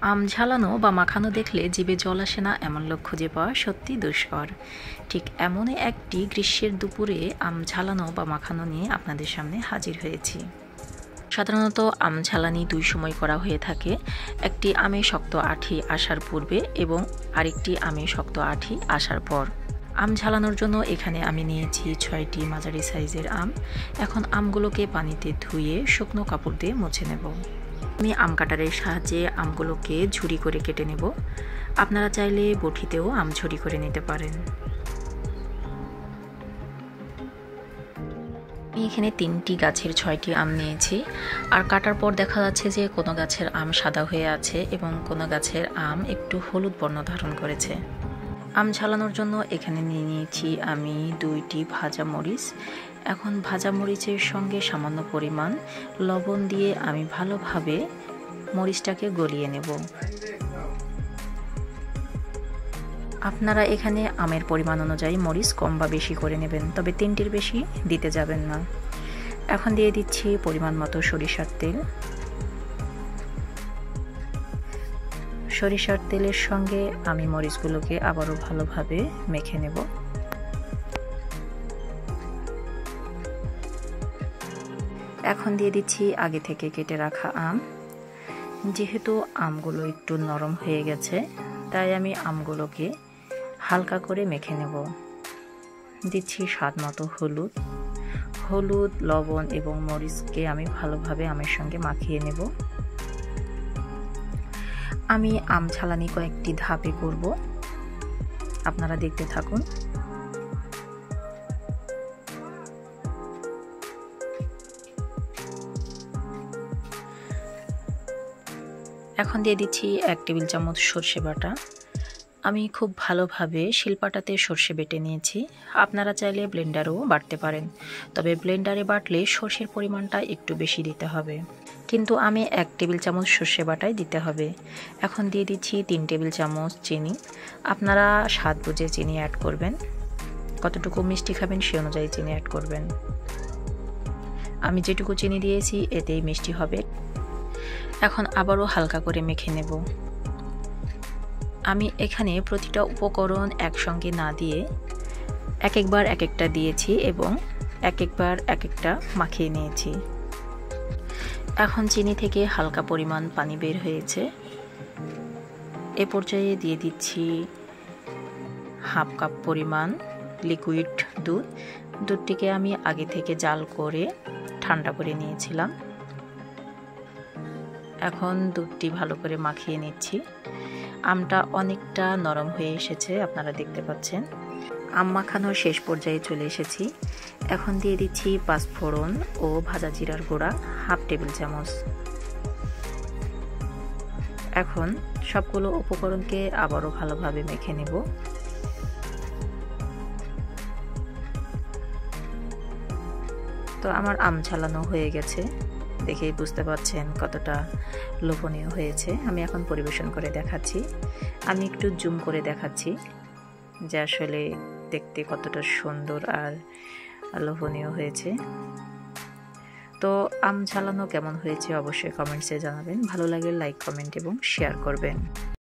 আম ঝালানো বা মাখানো দেখলে জিভে জল আসে না এমন লোক খুঁজে পাওয়া সত্যি দুষ্কর। ঠিক এমনই একটি গ্রীষ্মের দুপুরে আম ঝালানো বা মাখানো নিয়ে আপনাদের সামনে হাজির হয়েছি। সাধারণত আম ঝালানি দুই সময় করা হয়ে থাকে, একটি আমে শক্ত আঁটি আসার পূর্বে এবং আরেকটি আমে শক্ত আঁটি আসার পর। আম ঝালানোর জন্য এখানে আমি নিয়েছি 6টি মাঝারি সাইজের আম। এখন আমগুলোকে পানিতে ধুয়ে শুকনো কাপড় দিয়ে মুছে নেব। আমি আম কাটারের সাহায্যে আমগুলোকে ঝুরি করে কেটে নেব। আপনারা চাইলে বটিতেও আম ঝুরি করে নিতে পারেন। আমি এখানে 3টি গাছের 6টি আম নিয়েছি। আর কাটার পর দেখা যাচ্ছে যে কোনো গাছের আম সাদা হয়ে আছে এবং কোনো গাছের আম একটু হলুদ বর্ণ ধারণ করেছে। আম ঝালানোর জন্য এখানে নিয়ে নিয়েছি আমি 2টি ভাজা মরিচ। এখন ভাজা মরিচের সঙ্গে সামান্য পরিমাণ লবণ দিয়ে আমি ভালোভাবে মরিচটাকে গলিয়ে নেব। আপনারা এখানে আমের পরিমাণ অনুযায়ী মরিচ কম বা বেশি করে নেবেন, তবে 3টির বেশি দিতে যাবেন না। এখন দিয়ে দিচ্ছি পরিমাণ মতো সরিষার তেল। সরিষার তেলের সঙ্গে আমি মরিচগুলোকে আবারও ভালোভাবে মেখে নেব। এখন দিয়ে দিচ্ছি আগে থেকে কেটে রাখা আম। যেহেতু আমগুলো একটু নরম হয়ে গেছে, তাই আমি আমগুলোকে হালকা করে মেখে নেব। দিচ্ছি স্বাদ মতো হলুদ, লবণ এবং মরিচকে আমি ভালোভাবে আমের সঙ্গে মাখিয়ে নেব। আমি আম ঝালানি কয়েকটি ধাপে করব, আপনারা দেখতে থাকুন। এখন দিয়ে দিচ্ছি 1 টেবিল চামচ সরষে বাটা। আমি খুব ভালোভাবে শিলপাটাতে সরষে বেটে নিয়েছি। আপনারা চাইলে ব্লেন্ডারও বাটতে পারেন, তবে ব্লেন্ডারে বাটলে সরষের পরিমাণটা একটু বেশি দিতে হবে, কিন্তু আমি 1 টেবিল চামচ সরষে বাটাই দিতে হবে। এখন দিয়ে দিচ্ছি 3 টেবিল চামচ চিনি। আপনারা স্বাদ বুঝে চিনি অ্যাড করবেন, কতটুকু মিষ্টি খাবেন সে অনুযায়ী চিনি অ্যাড করবেন। আমি যেটুকু চিনি দিয়েছি এতেই মিষ্টি হবে। এখন আবারও হালকা করে মেখে নেব। আমি এখানে প্রতিটা উপকরণ একসঙ্গে না দিয়ে একবার এক একটা দিয়েছি এবং একবার এক একটা মাখিয়ে নিয়েছি। এখন চিনি থেকে হালকা পরিমাণ পানি বের হয়েছে। এ পর্যায়ে দিয়ে দিচ্ছি হাফ কাপ পরিমাণ লিকুইড দুধ। দুধটিকে আমি আগে থেকে জাল করে ঠান্ডা করে নিয়েছিলাম। এখন দুধটি ভালো করে মাখিয়ে নিচ্ছি। আমটা অনেকটা নরম হয়ে এসেছে, আপনারা দেখতে পাচ্ছেন। আম মাখানোর শেষ পর্যায়ে চলে এসেছি। এখন দিয়ে দিচ্ছি 5 ফোড়ন ও ভাজা জিরার গুঁড়া 1/2 টেবিল চামচ। এখন সবগুলো উপকরণকে আবারও ভালোভাবে মেখে নেব। তো আমার আম ঝালানো হয়ে গেছে, দেখেই বুঝতে পারছেন কতটা লোভনীয় হয়েছে। আমি এখন পরিবেশন করে দেখাচ্ছি। আমি একটু জুম করে দেখাচ্ছি যে আসলে দেখতে কতটা সুন্দর আর লোভনীয় হয়েছে। তো আম ঝালানো কেমন হয়েছে অবশ্যই কমেন্টসে জানাবেন। ভালো লাগলে লাইক, কমেন্ট এবং শেয়ার করবেন।